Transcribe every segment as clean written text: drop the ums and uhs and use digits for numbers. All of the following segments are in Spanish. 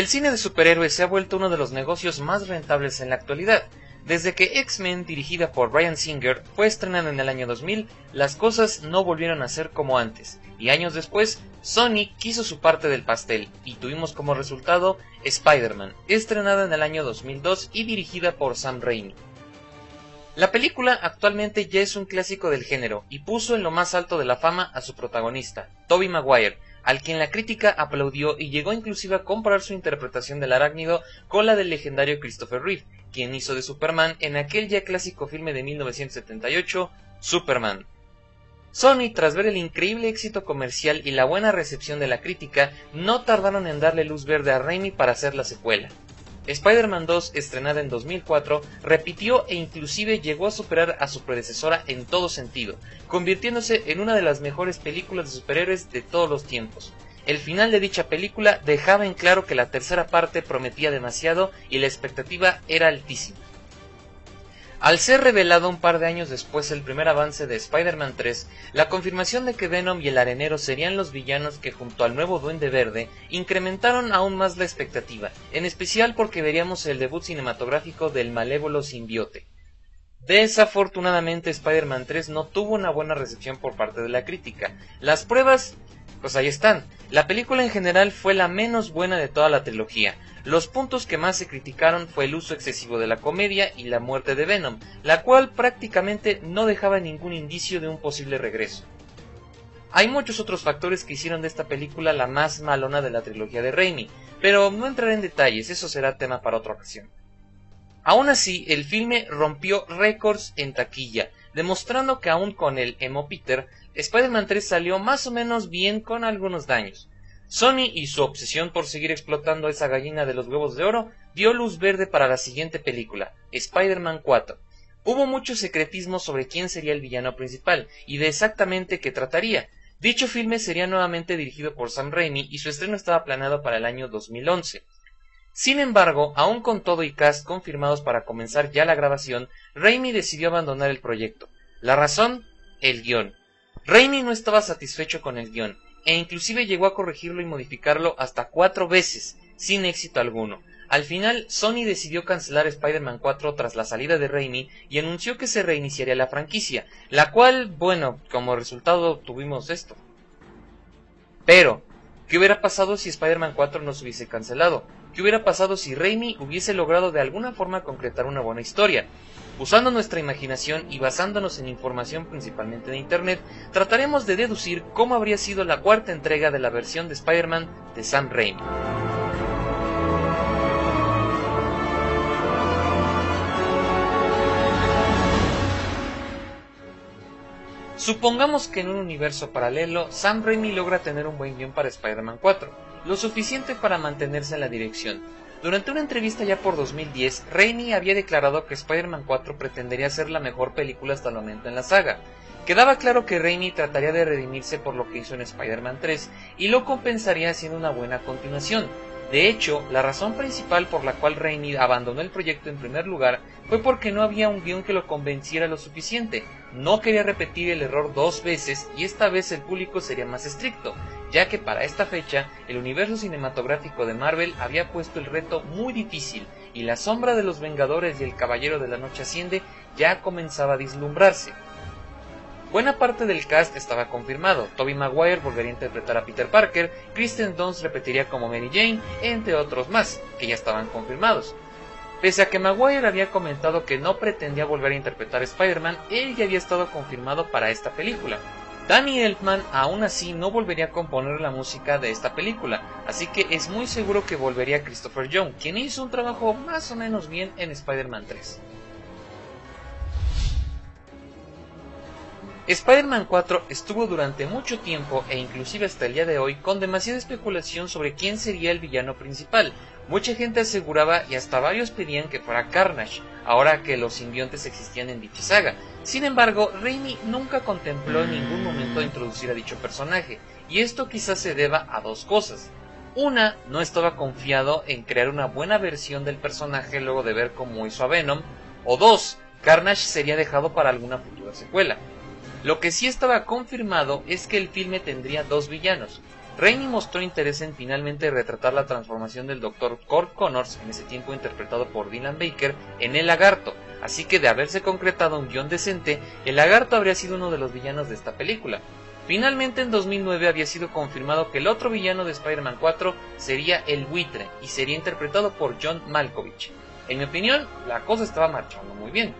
El cine de superhéroes se ha vuelto uno de los negocios más rentables en la actualidad. Desde que X-Men, dirigida por Bryan Singer, fue estrenada en el año 2000, las cosas no volvieron a ser como antes, y años después, Sony quiso su parte del pastel, y tuvimos como resultado Spider-Man, estrenada en el año 2002 y dirigida por Sam Raimi. La película actualmente ya es un clásico del género, y puso en lo más alto de la fama a su protagonista, Tobey Maguire, al quien la crítica aplaudió y llegó inclusive a comparar su interpretación del arácnido con la del legendario Christopher Reeve, quien hizo de Superman en aquel ya clásico filme de 1978, Superman. Sony, tras ver el increíble éxito comercial y la buena recepción de la crítica, no tardaron en darle luz verde a Raimi para hacer la secuela. Spider-Man 2, estrenada en 2004, repitió e inclusive llegó a superar a su predecesora en todo sentido, convirtiéndose en una de las mejores películas de superhéroes de todos los tiempos. El final de dicha película dejaba en claro que la tercera parte prometía demasiado y la expectativa era altísima. Al ser revelado un par de años después el primer avance de Spider-Man 3, la confirmación de que Venom y el Arenero serían los villanos que junto al nuevo Duende Verde incrementaron aún más la expectativa, en especial porque veríamos el debut cinematográfico del malévolo simbiote. Desafortunadamente Spider-Man 3 no tuvo una buena recepción por parte de la crítica. Las pruebas, pues ahí están. La película en general fue la menos buena de toda la trilogía. Los puntos que más se criticaron fue el uso excesivo de la comedia y la muerte de Venom, la cual prácticamente no dejaba ningún indicio de un posible regreso. Hay muchos otros factores que hicieron de esta película la más malona de la trilogía de Raimi, pero no entraré en detalles, eso será tema para otra ocasión. Aún así, el filme rompió récords en taquilla, demostrando que aún con el emo Peter, Spider-Man 3 salió más o menos bien con algunos daños. Sony y su obsesión por seguir explotando esa gallina de los huevos de oro dio luz verde para la siguiente película, Spider-Man 4. Hubo mucho secretismo sobre quién sería el villano principal y de exactamente qué trataría. Dicho filme sería nuevamente dirigido por Sam Raimi y su estreno estaba planeado para el año 2011. Sin embargo, aún con todo y cast confirmados para comenzar ya la grabación, Raimi decidió abandonar el proyecto. ¿La razón? El guión. Raimi no estaba satisfecho con el guión, e inclusive llegó a corregirlo y modificarlo hasta 4 veces, sin éxito alguno. Al final, Sony decidió cancelar Spider-Man 4 tras la salida de Raimi y anunció que se reiniciaría la franquicia, la cual, bueno, como resultado tuvimos esto. Pero, ¿qué hubiera pasado si Spider-Man 4 no se hubiese cancelado? ¿Qué hubiera pasado si Raimi hubiese logrado de alguna forma concretar una buena historia? Usando nuestra imaginación y basándonos en información principalmente de internet, trataremos de deducir cómo habría sido la cuarta entrega de la versión de Spider-Man de Sam Raimi. Supongamos que en un universo paralelo, Sam Raimi logra tener un buen guión para Spider-Man 4, lo suficiente para mantenerse en la dirección. Durante una entrevista ya por 2010, Raimi había declarado que Spider-Man 4 pretendería ser la mejor película hasta el momento en la saga. Quedaba claro que Raimi trataría de redimirse por lo que hizo en Spider-Man 3 y lo compensaría haciendo una buena continuación. De hecho, la razón principal por la cual Raimi abandonó el proyecto en primer lugar fue porque no había un guión que lo convenciera lo suficiente. No quería repetir el error 2 veces y esta vez el público sería más estricto, ya que para esta fecha el universo cinematográfico de Marvel había puesto el reto muy difícil y la sombra de los Vengadores y el Caballero de la Noche Asciende ya comenzaba a vislumbrarse. Buena parte del cast estaba confirmado. Tobey Maguire volvería a interpretar a Peter Parker, Kristen Dunst repetiría como Mary Jane, entre otros más, que ya estaban confirmados. Pese a que Maguire había comentado que no pretendía volver a interpretar a Spider-Man, él ya había estado confirmado para esta película. Danny Elfman aún así no volvería a componer la música de esta película, así que es muy seguro que volvería Christopher Young, quien hizo un trabajo más o menos bien en Spider-Man 3. Spider-Man 4 estuvo durante mucho tiempo e inclusive hasta el día de hoy con demasiada especulación sobre quién sería el villano principal. Mucha gente aseguraba y hasta varios pedían que fuera Carnage, ahora que los simbiontes existían en dicha saga. Sin embargo, Raimi nunca contempló en ningún momento introducir a dicho personaje, y esto quizás se deba a 2 cosas. Una, no estaba confiado en crear una buena versión del personaje luego de ver cómo hizo a Venom, o 2, Carnage sería dejado para alguna futura secuela. Lo que sí estaba confirmado es que el filme tendría 2 villanos. Raimi mostró interés en finalmente retratar la transformación del Dr. Cort Connors, en ese tiempo interpretado por Dylan Baker, en el Lagarto, así que de haberse concretado un guión decente, el Lagarto habría sido uno de los villanos de esta película. Finalmente en 2009 había sido confirmado que el otro villano de Spider-Man 4 sería el Buitre y sería interpretado por John Malkovich. En mi opinión, la cosa estaba marchando muy bien.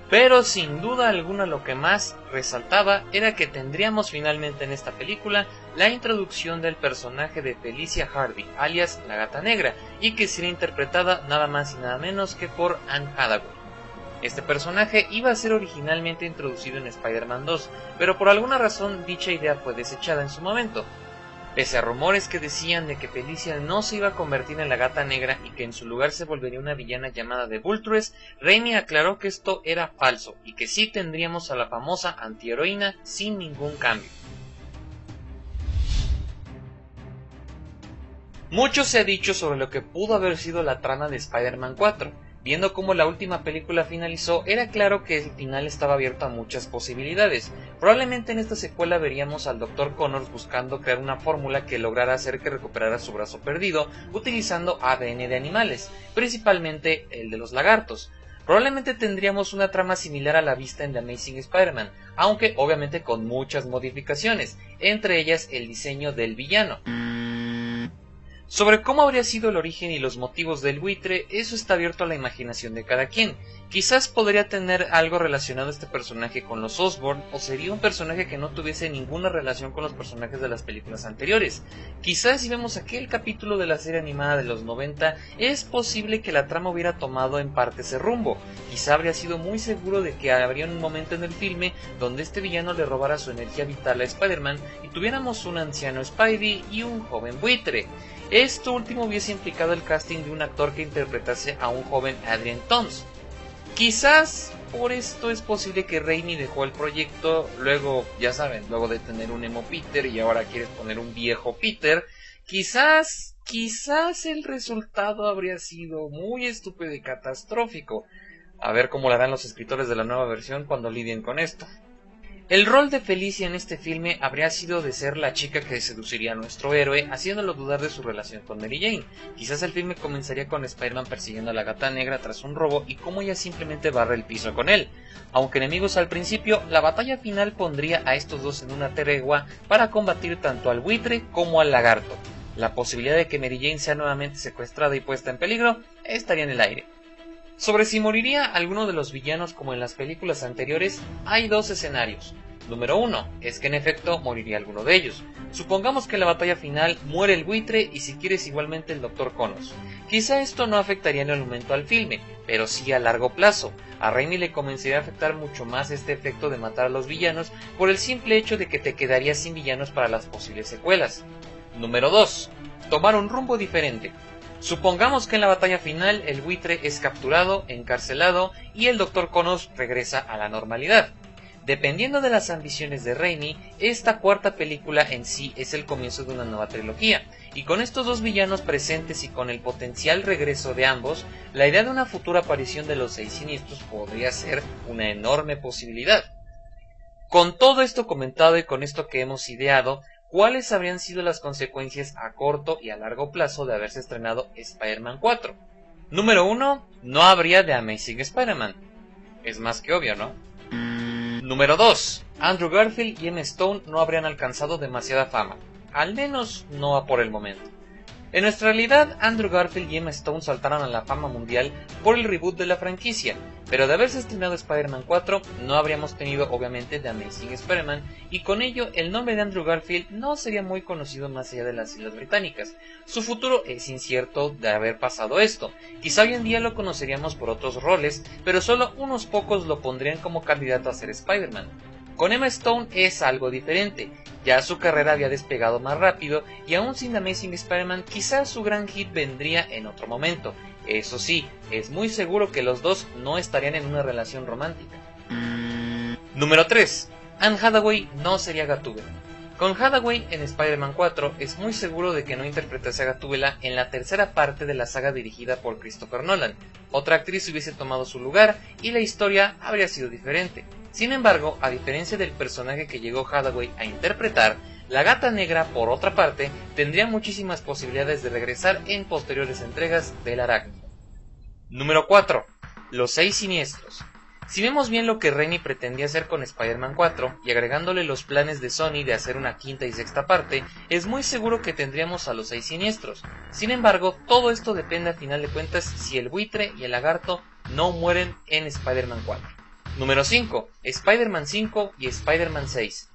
Pero sin duda alguna lo que más resaltaba era que tendríamos finalmente en esta película la introducción del personaje de Felicia Hardy, alias la Gata Negra, y que sería interpretada nada más y nada menos que por Anne Hathaway. Este personaje iba a ser originalmente introducido en Spider-Man 2, pero por alguna razón dicha idea fue desechada en su momento. Pese a rumores que decían de que Felicia no se iba a convertir en la Gata Negra y que en su lugar se volvería una villana llamada The Vultures, Raimi aclaró que esto era falso y que sí tendríamos a la famosa antiheroína sin ningún cambio. Mucho se ha dicho sobre lo que pudo haber sido la trama de Spider-Man 4. Viendo cómo la última película finalizó, era claro que el final estaba abierto a muchas posibilidades. Probablemente en esta secuela veríamos al Dr. Connors buscando crear una fórmula que lograra hacer que recuperara su brazo perdido utilizando ADN de animales, principalmente el de los lagartos. Probablemente tendríamos una trama similar a la vista en The Amazing Spider-Man, aunque obviamente con muchas modificaciones, entre ellas el diseño del villano. Sobre cómo habría sido el origen y los motivos del buitre, eso está abierto a la imaginación de cada quien. Quizás podría tener algo relacionado este personaje con los Osborn, o sería un personaje que no tuviese ninguna relación con los personajes de las películas anteriores. Quizás si vemos aquel capítulo de la serie animada de los 90, es posible que la trama hubiera tomado en parte ese rumbo. Quizá habría sido muy seguro de que habría un momento en el filme donde este villano le robara su energía vital a Spider-Man y tuviéramos un anciano Spidey y un joven buitre. Esto último hubiese implicado el casting de un actor que interpretase a un joven Adrian Toomes. Quizás por esto es posible que Raimi dejó el proyecto, luego, ya saben, luego de tener un emo Peter y ahora quieres poner un viejo Peter. Quizás el resultado habría sido muy estúpido y catastrófico. A ver cómo lo harán los escritores de la nueva versión cuando lidien con esto. El rol de Felicia en este filme habría sido de ser la chica que seduciría a nuestro héroe, haciéndolo dudar de su relación con Mary Jane. Quizás el filme comenzaría con Spider-Man persiguiendo a la Gata Negra tras un robo y cómo ella simplemente barre el piso con él. Aunque enemigos al principio, la batalla final pondría a estos dos en una tregua para combatir tanto al buitre como al lagarto. La posibilidad de que Mary Jane sea nuevamente secuestrada y puesta en peligro estaría en el aire. Sobre si moriría alguno de los villanos como en las películas anteriores, hay dos escenarios. Número 1, es que en efecto moriría alguno de ellos. Supongamos que en la batalla final muere el buitre y si quieres igualmente el Dr. Connors. Quizá esto no afectaría en el momento al filme, pero sí a largo plazo. A Raimi le comenzaría a afectar mucho más este efecto de matar a los villanos por el simple hecho de que te quedarías sin villanos para las posibles secuelas. Número 2, tomar un rumbo diferente. Supongamos que en la batalla final el buitre es capturado, encarcelado y el Dr. Connors regresa a la normalidad. Dependiendo de las ambiciones de Raimi, esta cuarta película en sí es el comienzo de una nueva trilogía, y con estos dos villanos presentes y con el potencial regreso de ambos, la idea de una futura aparición de los Seis Siniestros podría ser una enorme posibilidad. Con todo esto comentado y con esto que hemos ideado, ¿cuáles habrían sido las consecuencias a corto y a largo plazo de haberse estrenado Spider-Man 4? Número 1, no habría The Amazing Spider-Man. Es más que obvio, ¿no? Número 2, Andrew Garfield y Emma Stone no habrían alcanzado demasiada fama, al menos no por el momento. En nuestra realidad, Andrew Garfield y Emma Stone saltaron a la fama mundial por el reboot de la franquicia, pero de haberse estrenado Spider-Man 4 no habríamos tenido obviamente The Amazing Spider-Man y con ello el nombre de Andrew Garfield no sería muy conocido más allá de las Islas Británicas. Su futuro es incierto de haber pasado esto, quizá hoy en día lo conoceríamos por otros roles, pero solo unos pocos lo pondrían como candidato a ser Spider-Man. Con Emma Stone es algo diferente, ya su carrera había despegado más rápido y aún sin The Amazing Spider-Man quizás su gran hit vendría en otro momento. Eso sí, es muy seguro que los dos no estarían en una relación romántica. Número 3. Anne Hathaway no sería Gatúbela. Con Hathaway en Spider-Man 4 es muy seguro de que no interpretase a Gatúbela en la tercera parte de la saga dirigida por Christopher Nolan. Otra actriz hubiese tomado su lugar y la historia habría sido diferente. Sin embargo, a diferencia del personaje que llegó Hathaway a interpretar, La Gata Negra, por otra parte, tendría muchísimas posibilidades de regresar en posteriores entregas del Arácnido. Número 4. Los 6 Siniestros. Si vemos bien lo que Raimi pretendía hacer con Spider-Man 4, y agregándole los planes de Sony de hacer una quinta y sexta parte, es muy seguro que tendríamos a los 6 Siniestros. Sin embargo, todo esto depende a final de cuentas si el Buitre y el Lagarto no mueren en Spider-Man 4. Número 5. Spider-Man 5 y Spider-Man 6.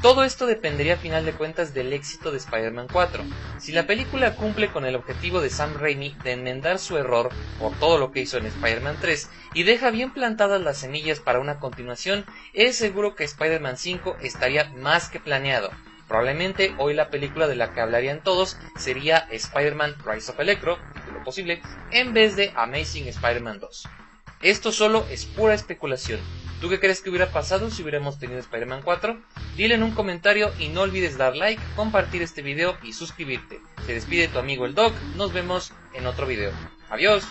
Todo esto dependería a final de cuentas del éxito de Spider-Man 4. Si la película cumple con el objetivo de Sam Raimi de enmendar su error por todo lo que hizo en Spider-Man 3 y deja bien plantadas las semillas para una continuación, es seguro que Spider-Man 5 estaría más que planeado. Probablemente hoy la película de la que hablarían todos sería Spider-Man Rise of Electro, lo posible, en vez de Amazing Spider-Man 2. Esto solo es pura especulación. ¿Tú qué crees que hubiera pasado si hubiéramos tenido Spider-Man 4? Dile en un comentario y no olvides dar like, compartir este video y suscribirte. Se despide tu amigo el Doc, nos vemos en otro video. ¡Adiós!